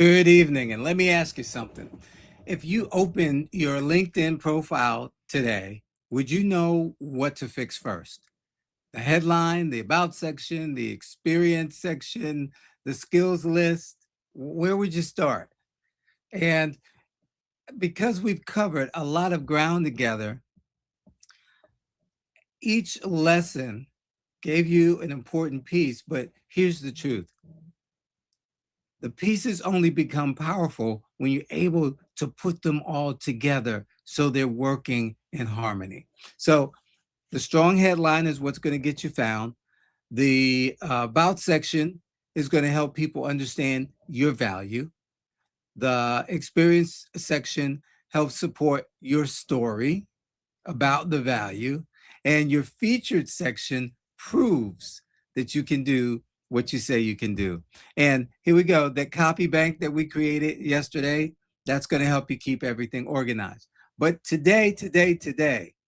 Good evening, and let me ask you something. If you open your LinkedIn profile today, would you know what to fix first? The headline, the about section, the experience section, the skills list? Where would you start? And because we've covered a lot of ground together, each lesson gave you an important piece, but here's the truth. The pieces only become powerful when you're able to put them all together so they're working in harmony. So the strong headline is what's going to get you found. The about section is going to help people understand your value. The experience section helps support your story about the value. And your featured section proves that you can do what you say you can do. And here we go. That copy bank that we created yesterday, that's going to help you keep everything organized. But today,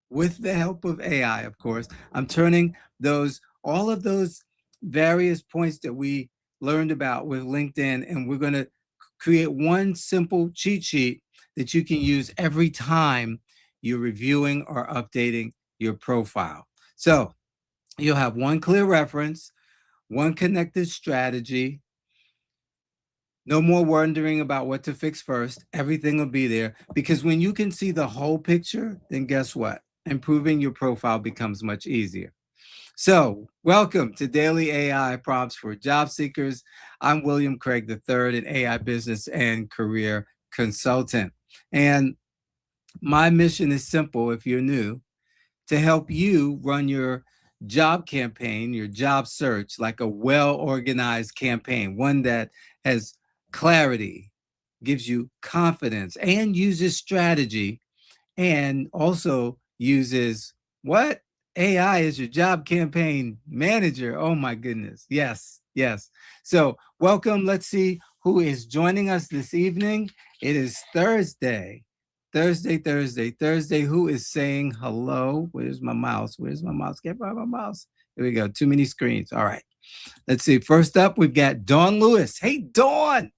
with the help of AI, of course, I'm turning all of those various points that we learned about with LinkedIn, and we're going to create one simple cheat sheet that you can use every time you're reviewing or updating your profile. So you'll have one clear reference, one connected strategy. No more wondering about what to fix first. Everything will be there because when you can see the whole picture, then guess what? Improving your profile becomes much easier. So, welcome to Daily AI Prompts for Job Seekers. I'm William Craig III, an AI business and career consultant. And my mission is simple if you're new, to help you run your job campaign, your job search, like a well-organized campaign, one that has clarity, gives you confidence, and uses strategy, and also uses what? AI is your job campaign manager. Oh my goodness. Yes, yes. So welcome. Let's see who is joining us this evening. It is Thursday. Thursday. Who is saying hello? Where's my mouse? Can't find my mouse. Here we go. Too many screens. All right. Let's see. First up, we've got Dawn Lewis. Hey, Dawn.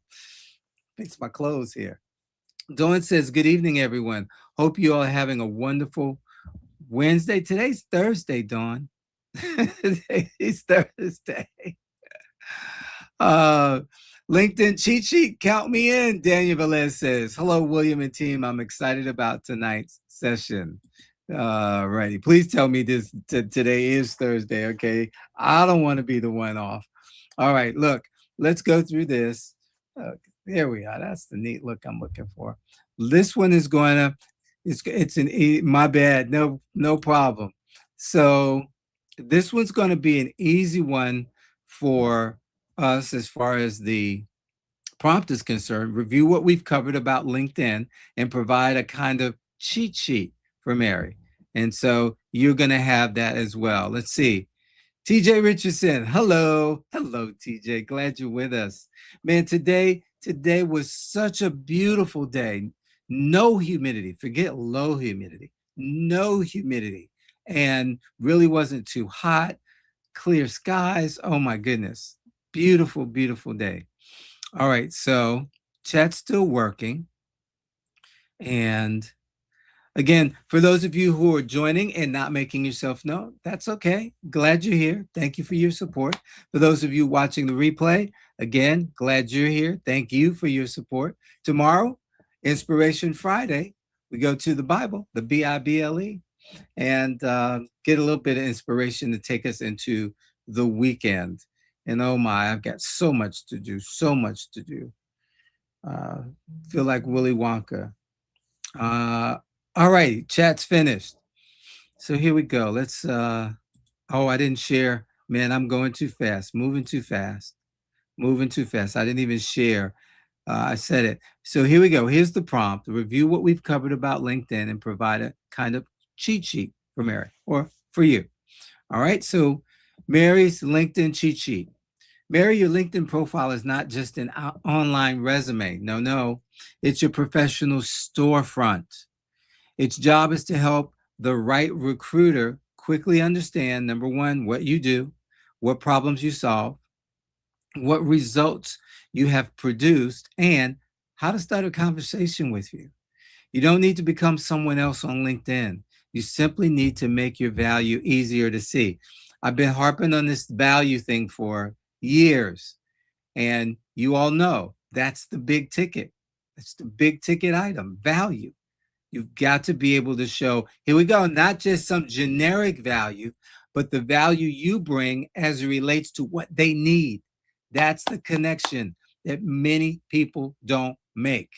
Fix my clothes here. Dawn says, good evening, everyone. Hope you all are having a wonderful Wednesday. Today's Thursday, Dawn. Today's Thursday. LinkedIn cheat sheet, count me in, Daniel Velez says. Hello, William and team. I'm excited about tonight's session. Righty. Please tell me today is Thursday, okay? I don't want to be the one off. All right, look, let's go through this. There we are. That's the neat look I'm looking for. This one is going to, my bad. No problem. So this one's going to be an easy one for us as far as the prompt is concerned. Review what we've covered about LinkedIn and provide a kind of cheat sheet for Mary. And so you're going to have that as well. Let's see. TJ Richardson, hello. Hello, TJ. Glad you're with us. Man, today was such a beautiful day. No humidity. Forget low humidity. No humidity. And really wasn't too hot. Clear skies. Oh, my goodness. Beautiful, beautiful day. All right. So chat's still working. And again, for those of you who are joining and not making yourself known, that's okay. Glad you're here. Thank you for your support. For those of you watching the replay, again, glad you're here. Thank you for your support. Tomorrow, Inspiration Friday, we go to the Bible, the Bible, and get a little bit of inspiration to take us into the weekend. And oh my, I've got so much to do, so much to do. Feel like Willy Wonka. All right, chat's finished. So here we go. Let's, oh, I didn't share. Man, I'm going too fast, moving too fast. I didn't even share. I said it. So here we go. Here's the prompt. Review what we've covered about LinkedIn and provide a kind of cheat sheet for Mary or for you. All right, so Mary's LinkedIn cheat sheet. Mary, your LinkedIn profile is not just an online resume. No, it's your professional storefront. Its job is to help the right recruiter quickly understand, number one, what you do, what problems you solve, what results you have produced, and how to start a conversation with you. You don't need to become someone else on LinkedIn. You simply need to make your value easier to see. I've been harping on this value thing for years, and you all know that's the big ticket. It's the big ticket item, value. You've got to be able to show, here we go, not just some generic value, but the value you bring as it relates to what they need. That's the connection that many people don't make.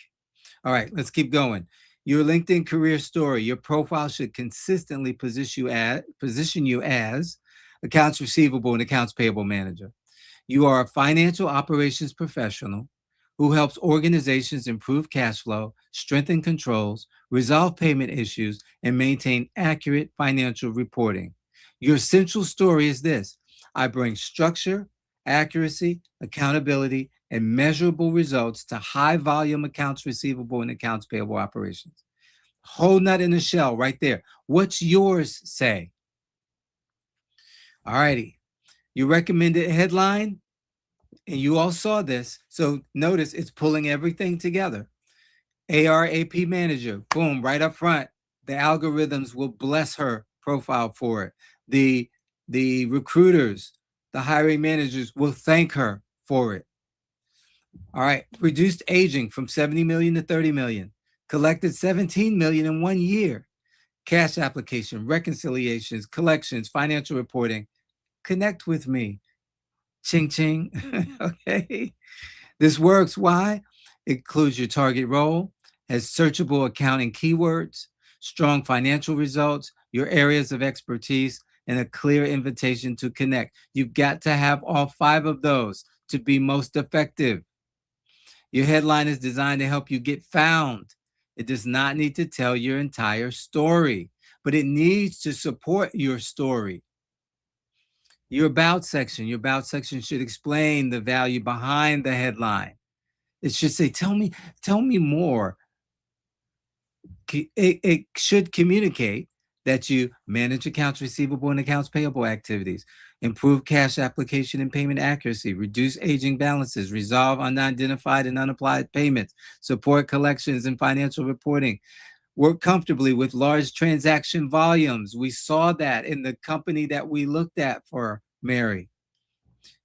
All right, let's keep going. Your LinkedIn career story, your profile should consistently position you as accounts receivable and accounts payable manager. You are a financial operations professional who helps organizations improve cash flow, strengthen controls, resolve payment issues, and maintain accurate financial reporting. Your central story is this: I bring structure, accuracy, accountability, and measurable results to high volume accounts receivable and accounts payable operations. Whole nut in the shell right there. What's yours say? All righty. Your recommended headline, and you all saw this. So notice it's pulling everything together. ARAP manager, boom, right up front. The algorithms will bless her profile for it. The recruiters, the hiring managers will thank her for it. All right, reduced aging from 70 million to 30 million. Collected 17 million in 1 year. Cash application, reconciliations, collections, financial reporting. Connect with me. Ching ching. Okay. This works. Why? It includes your target role, has searchable accounting keywords, strong financial results, your areas of expertise, and a clear invitation to connect. You've got to have all 5 of those to be most effective. Your headline is designed to help you get found. It does not need to tell your entire story, but it needs to support your story. Your about section should explain the value behind the headline. It should say, tell me more. It should communicate that you manage accounts receivable and accounts payable activities, improve cash application and payment accuracy, reduce aging balances, resolve unidentified and unapplied payments, support collections and financial reporting, work comfortably with large transaction volumes. We saw that in the company that we looked at for Mary.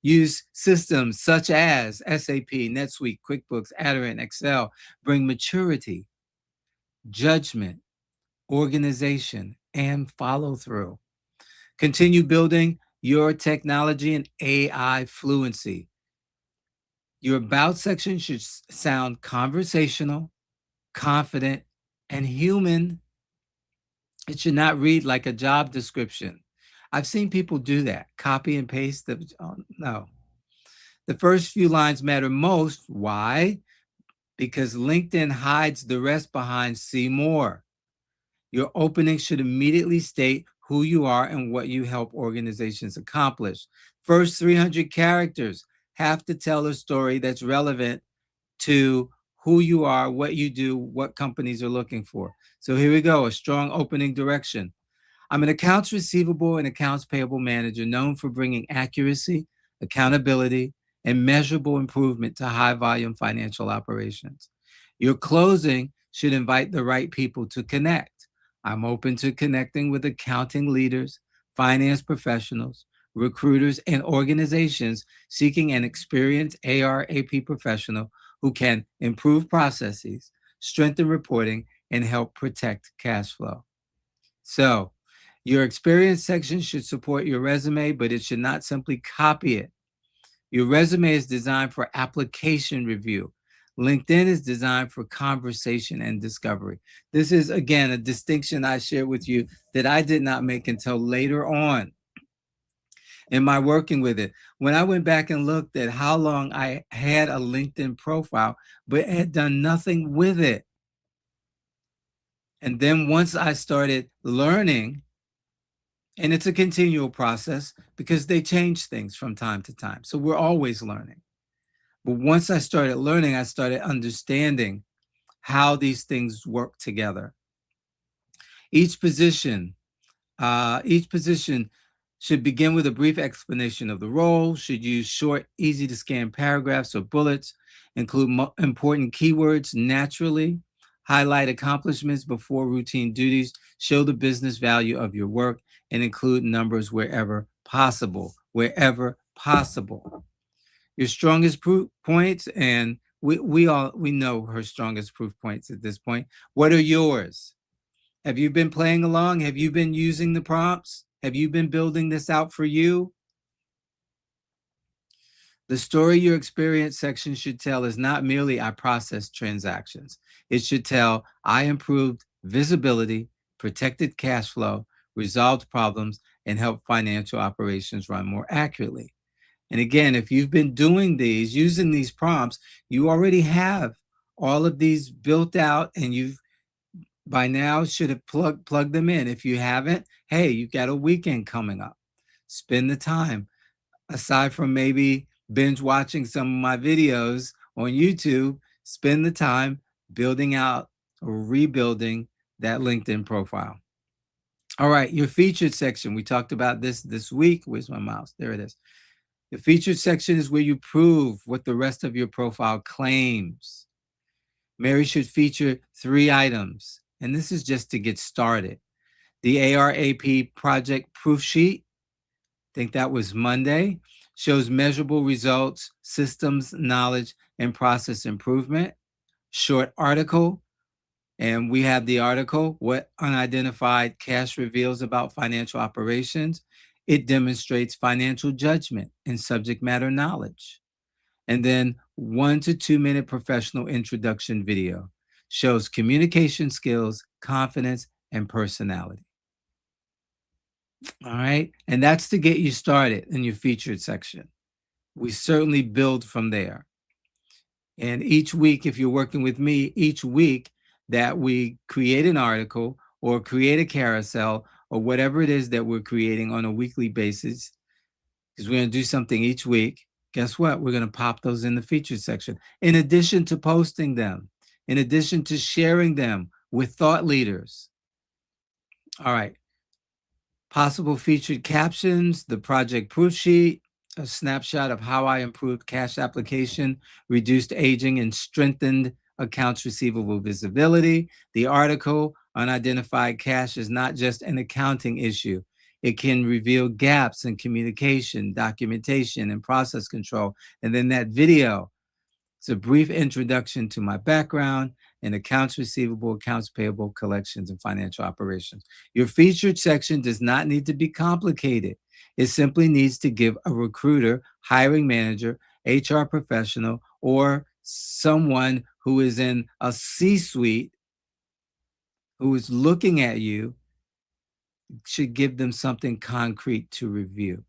Use systems such as SAP, NetSuite, QuickBooks, Aderant, Excel. Bring maturity, judgment, organization, and follow through. Continue building your technology and AI fluency. Your about section should sound conversational, confident, and human. It should not read like a job description. I've seen people do that, copy and paste. No. The first few lines matter most. Why? Because LinkedIn hides the rest behind see more. Your opening should immediately state who you are and what you help organizations accomplish. First 300 characters have to tell a story that's relevant to who you are, what you do, what companies are looking for. So here we go, a strong opening direction. I'm an accounts receivable and accounts payable manager known for bringing accuracy, accountability, and measurable improvement to high volume financial operations. Your closing should invite the right people to connect. I'm open to connecting with accounting leaders, finance professionals, recruiters, and organizations seeking an experienced ARAP professional who can improve processes, strengthen reporting, and help protect cash flow. So, your experience section should support your resume, but it should not simply copy it. Your resume is designed for application review. LinkedIn is designed for conversation and discovery. This is, again, a distinction I shared with you that I did not make until later on in my working with it. When I went back and looked at how long I had a LinkedIn profile, but had done nothing with it. And then once I started learning, and it's a continual process because they change things from time to time. So we're always learning. But once I started learning, I started understanding how these things work together. Each position Should begin with a brief explanation of the role, should use short, easy to scan paragraphs or bullets, include important keywords naturally, highlight accomplishments before routine duties, show the business value of your work, and include numbers wherever possible. Wherever possible. Your strongest proof points, and we know her strongest proof points at this point. What are yours? Have you been playing along? Have you been using the prompts? Have you been building this out for you? The story your experience section should tell is not merely I processed transactions. It should tell I improved visibility, protected cash flow, resolved problems, and helped financial operations run more accurately. And again, if you've been doing these, using these prompts, you already have all of these built out, and you've by now should have plugged them in. If you haven't, hey, you've got a weekend coming up. Spend the time. Aside from maybe binge watching some of my videos on YouTube, spend the time building out or rebuilding that LinkedIn profile. All right, your featured section. We talked about this week. Where's my mouse? There it is. The featured section is where you prove what the rest of your profile claims. Mary should feature 3 items, and this is just to get started. The ARAP project proof sheet, I think that was Monday, shows measurable results, systems knowledge, and process improvement. Short article, and we have the article, What Unidentified Cash Reveals About Financial Operations. It demonstrates financial judgment and subject matter knowledge. And then 1 to 2 minute professional introduction video shows communication skills, confidence, and personality. All right. And that's to get you started in your featured section. We certainly build from there. And each week, if you're working with me, each week that we create an article or create a carousel or whatever it is that we're creating on a weekly basis, because we're going to do something each week, guess what? We're going to pop those in the featured section. In addition to posting them, in addition to sharing them with thought leaders. All right. Possible featured captions, the project proof sheet, a snapshot of how I improved cash application, reduced aging, and strengthened accounts receivable visibility. The article, Unidentified Cash is not just an accounting issue. It can reveal gaps in communication, documentation, and process control. And then that video, it's a brief introduction to my background in accounts receivable, accounts payable, collections, and financial operations. Your featured section does not need to be complicated. It simply needs to give a recruiter, hiring manager, HR professional, or someone who is in a C-suite who is looking at you, should give them something concrete to review.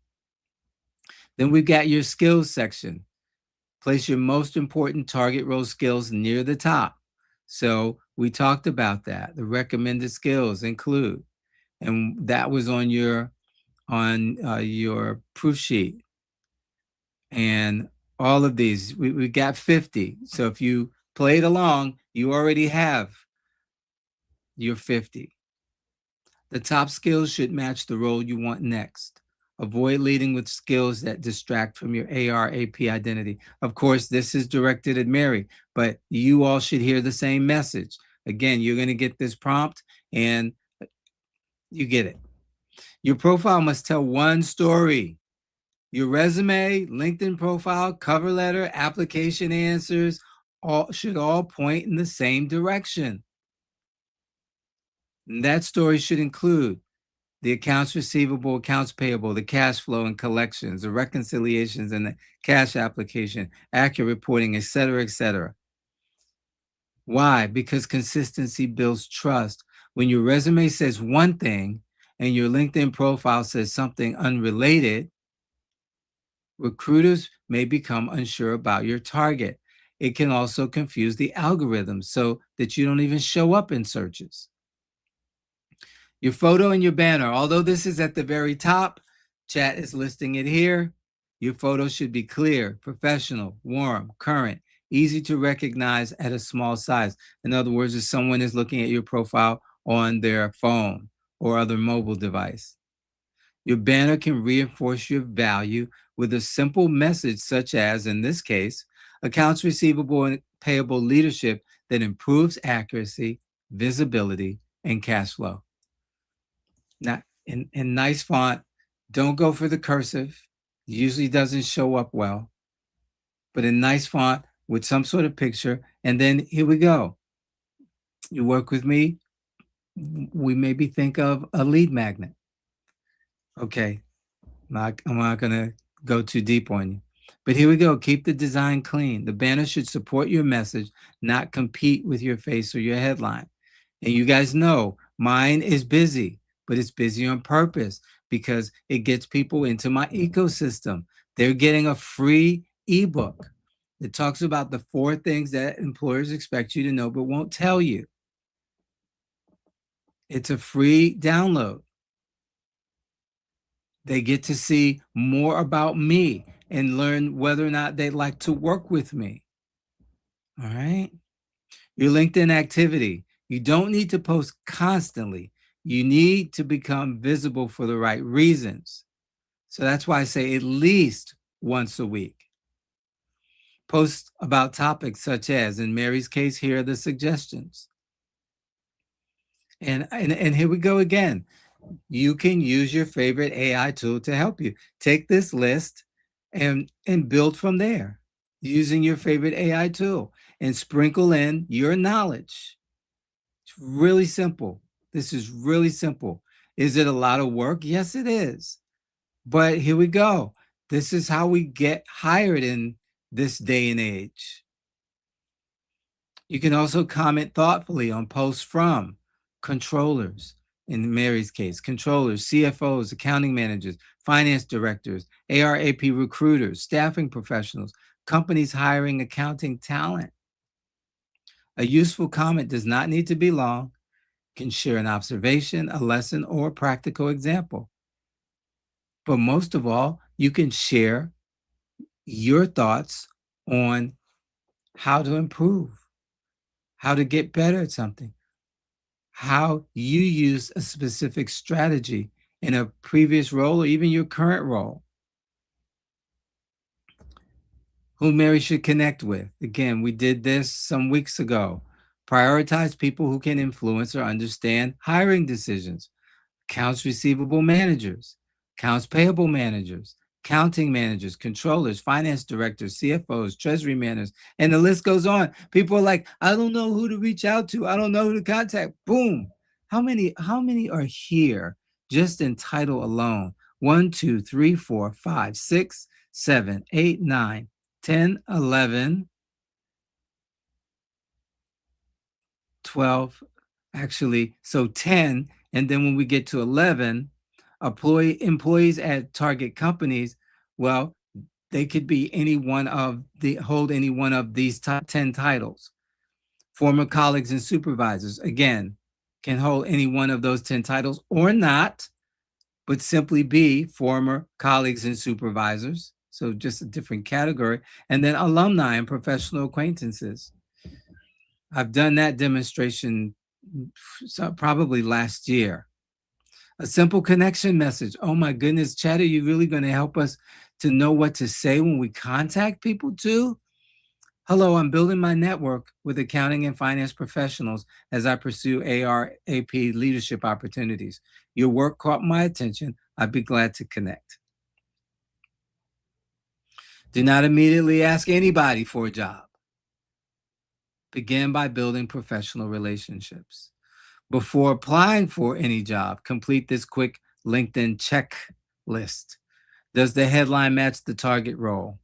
Then we've got your skills section. Place your most important target role skills near the top. So we talked about that. The recommended skills include, and that was on your proof sheet. And all of these, we got 50. So if you played along, you already have your 50. The top skills should match the role you want next. Avoid leading with skills that distract from your ARAP identity. Of course, this is directed at Mary, but you all should hear the same message. Again, you're going to get this prompt and you get it. Your profile must tell one story. Your resume, LinkedIn profile, cover letter, application answers, should all point in the same direction. And that story should include the accounts receivable, accounts payable, the cash flow and collections, the reconciliations and the cash application, accurate reporting, et cetera, et cetera. Why? Because consistency builds trust. When your resume says one thing and your LinkedIn profile says something unrelated, recruiters may become unsure about your target. It can also confuse the algorithm so that you don't even show up in searches. Your photo and your banner, although this is at the very top, chat is listing it here. Your photo should be clear, professional, warm, current, easy to recognize at a small size. In other words, if someone is looking at your profile on their phone or other mobile device. Your banner can reinforce your value with a simple message, such as, in this case, accounts receivable and payable leadership that improves accuracy, visibility, and cash flow. Now, in nice font, don't go for the cursive. Usually doesn't show up well, but in nice font with some sort of picture. And then here we go. You work with me, we maybe think of a lead magnet. Okay, I'm not going to go too deep on you. But here we go. Keep the design clean. The banner should support your message, not compete with your face or your headline. And you guys know mine is busy, but it's busy on purpose because it gets people into my ecosystem. They're getting a free ebook that talks about the 4 things that employers expect you to know but won't tell you. It's a free download. They get to see more about me and learn whether or not they'd like to work with me. All right. Your LinkedIn activity. You don't need to post constantly. You need to become visible for the right reasons. So that's why I say at least once a week. Post about topics such as, in Mary's case, here are the suggestions. And here we go again. You can use your favorite AI tool to help you. Take this list and build from there using your favorite AI tool and sprinkle in your knowledge. It's really simple. This is really simple. Is it a lot of work? Yes, it is. But here we go. This is how we get hired in this day and age. You can also comment thoughtfully on posts from controllers, in Mary's case, controllers, CFOs, accounting managers, finance directors, ARAP recruiters, staffing professionals, companies hiring accounting talent. A useful comment does not need to be long, can share an observation, a lesson, or a practical example. But most of all, you can share your thoughts on how to improve, how to get better at something, how you use a specific strategy in a previous role or even your current role. Who Mary should connect with. Again, we did this some weeks ago. Prioritize people who can influence or understand hiring decisions. Accounts receivable managers, accounts payable managers, accounting managers, controllers, finance directors, CFOs, treasury managers, and the list goes on. People are like, I don't know who to reach out to. I don't know who to contact. Boom. How many are here just in title alone? 1, 2, 3, 4, 5, 6, 7, 8, 9, 10, 11, 12, actually, so 10. And then when we get to 11, employees at target companies, well, they could be hold any one of these top 10 titles. Former colleagues and supervisors, again, can hold any one of those 10 titles or not, but simply be former colleagues and supervisors. So just a different category. And then alumni and professional acquaintances. I've done that demonstration probably last year. A simple connection message. Oh my goodness, Chad, are you really going to help us to know what to say when we contact people too? Hello, I'm building my network with accounting and finance professionals as I pursue ARAP leadership opportunities. Your work caught my attention. I'd be glad to connect. Do not immediately ask anybody for a job. Begin by building professional relationships. Before applying for any job, complete this quick LinkedIn checklist. Does the headline match the target role?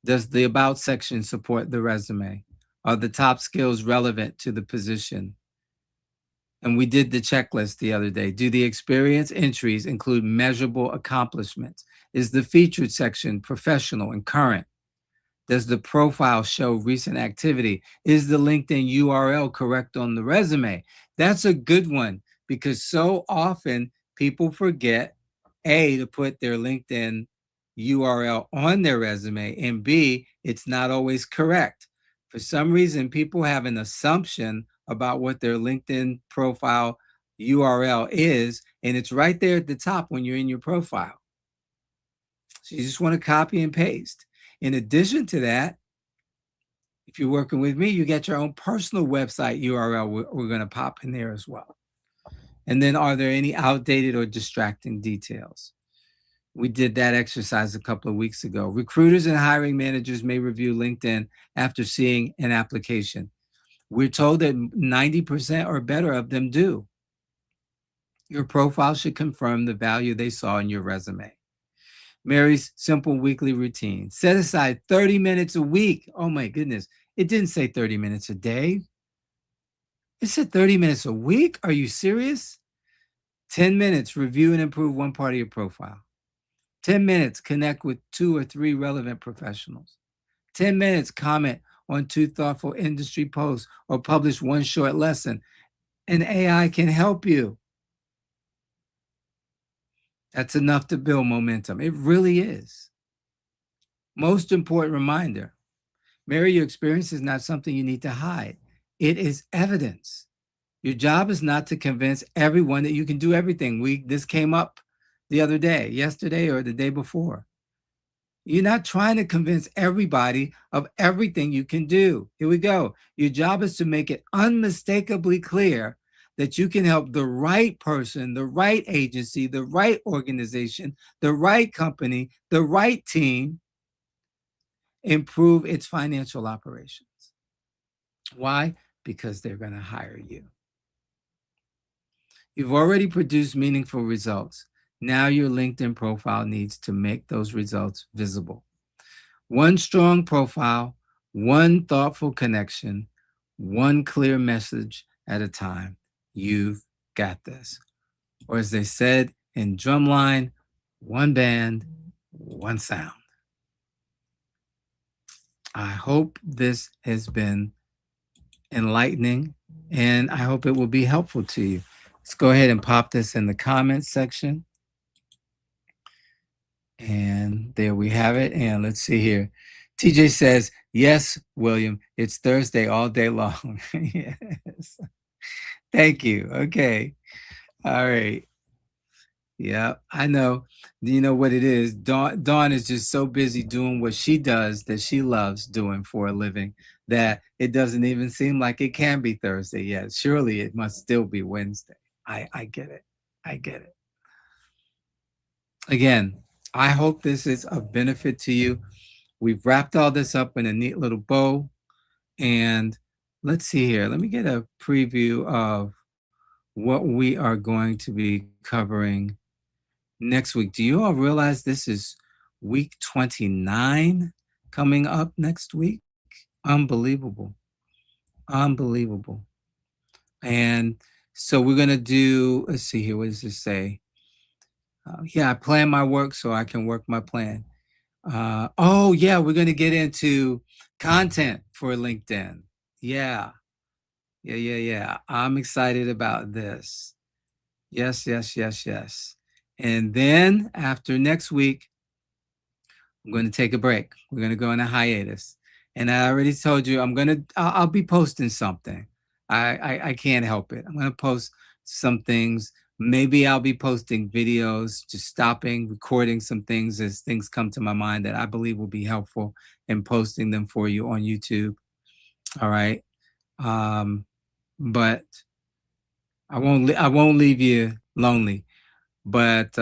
Does the About section support the resume? Are the top skills relevant to the position? And we did the checklist the other day. Do the experience entries include measurable accomplishments? Is the featured section professional and current? Does the profile show recent activity? Is the LinkedIn URL correct on the resume? That's a good one because so often people forget, A, to put their LinkedIn URL on their resume, and B, it's not always correct. For some reason, people have an assumption about what their LinkedIn profile URL is, and it's right there at the top when you're in your profile. So you just want to copy and paste. In addition to that, if you're working with me, you get your own personal website URL. We're going to pop in there as well. And then, are there any outdated or distracting details? We did that exercise a couple of weeks ago. Recruiters and hiring managers may review LinkedIn after seeing an application. We're told that 90% or better of them do. Your profile should confirm the value they saw in your resume. Mary's simple weekly routine. Set aside 30 minutes a week. Oh my goodness. It didn't say 30 minutes a day. It said 30 minutes a week. Are you serious? 10 minutes, review and improve one part of your profile. 10 minutes, connect with 2 or 3 relevant professionals. 10 minutes, comment on 2 thoughtful industry posts or publish 1 short lesson. And AI can help you. That's enough to build momentum. It really is. Most important reminder, Mary, your experience is not something you need to hide. It is evidence. Your job is not to convince everyone that you can do everything. This came up the other day, yesterday or the day before. You're not trying to convince everybody of everything you can do. Here we go. Your job is to make it unmistakably clear that you can help the right person, the right agency, the right organization, the right company, the right team improve its financial operations. Why? Because they're going to hire you. You've already produced meaningful results. Now your LinkedIn profile needs to make those results visible. One strong profile, one thoughtful connection, one clear message at a time. You've got this. Or as they said in Drumline, one band, one sound. I hope this has been enlightening, and I hope it will be helpful to you. Let's go ahead and pop this in the comments section. And there we have it. And let's see here. TJ says, yes, William, it's Thursday all day long. Yes. Thank you. Okay. All right. Yeah, I know. You know what it is? Dawn is just so busy doing what she does that she loves doing for a living that it doesn't even seem like it can be Thursday yet. Surely it must still be Wednesday. I get it. I get it. Again, I hope this is of benefit to you. We've wrapped all this up in a neat little bow. And let's see here. Let me get a preview of what we are going to be covering next week. Do you all realize this is week 29 coming up next week? Unbelievable. Unbelievable. And so we're going to do, let's see here. What does this say? Yeah, I plan my work so I can work my plan. Oh, yeah, we're going to get into content for LinkedIn. Yeah. I'm excited about this. Yes. And then after next week, I'm going to take a break. We're going to go on a hiatus. And I already told you I'll be posting something. I can't help it. I'm going to post some things. Maybe I'll be posting videos, just stopping, recording some things as things come to my mind that I believe will be helpful and posting them for you on YouTube. All right. But I won't leave you lonely. But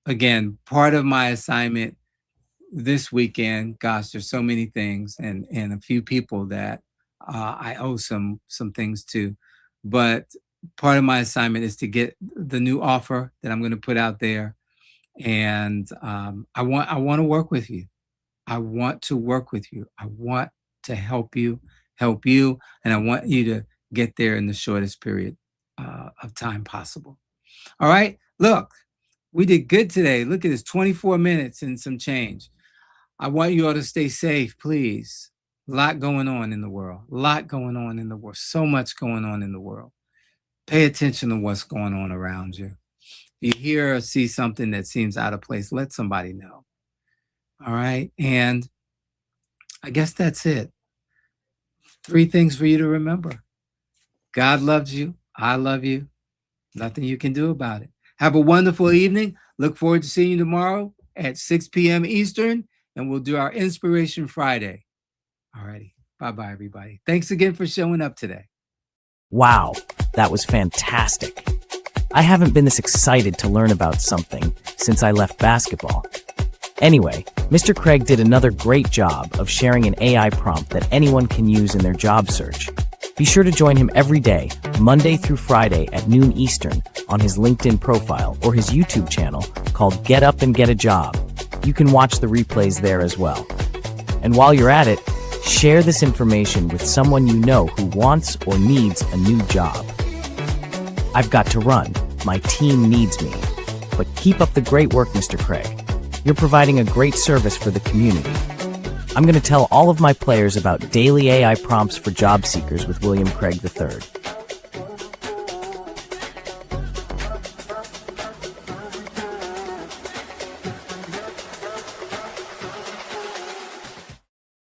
again, part of my assignment this weekend, gosh, there's so many things and a few people that I owe some things to. But part of my assignment is to get the new offer that I'm going to put out there. And I want to work with you. I want to work with you. I want to help you, and I want you to get there in the shortest period of time possible. All right, look, we did good today. Look at this, 24 minutes and some change. I want you all to stay safe, please. A lot going on in the world. So much going on in the world. Pay attention to what's going on around you. If you hear or see something that seems out of place, let somebody know. All right. And I guess that's it. 3 things for you to remember. God loves you. I love you. Nothing you can do about it. Have a wonderful evening. Look forward to seeing you tomorrow at 6 p.m. Eastern, and we'll do our Inspiration Friday. All righty. Bye-bye, everybody. Thanks again for showing up today. Wow, that was fantastic. I haven't been this excited to learn about something since I left basketball. Anyway, Mr. Craig did another great job of sharing an AI prompt that anyone can use in their job search. Be sure to join him every day, Monday through Friday at noon Eastern, on his LinkedIn profile or his YouTube channel called Get Up and Get a Job. You can watch the replays there as well. And while you're at it, share this information with someone you know who wants or needs a new job. I've got to run. My team needs me. But keep up the great work, Mr. Craig. You're providing a great service for the community. I'm going to tell all of my players about daily AI prompts for job seekers with William Craig III.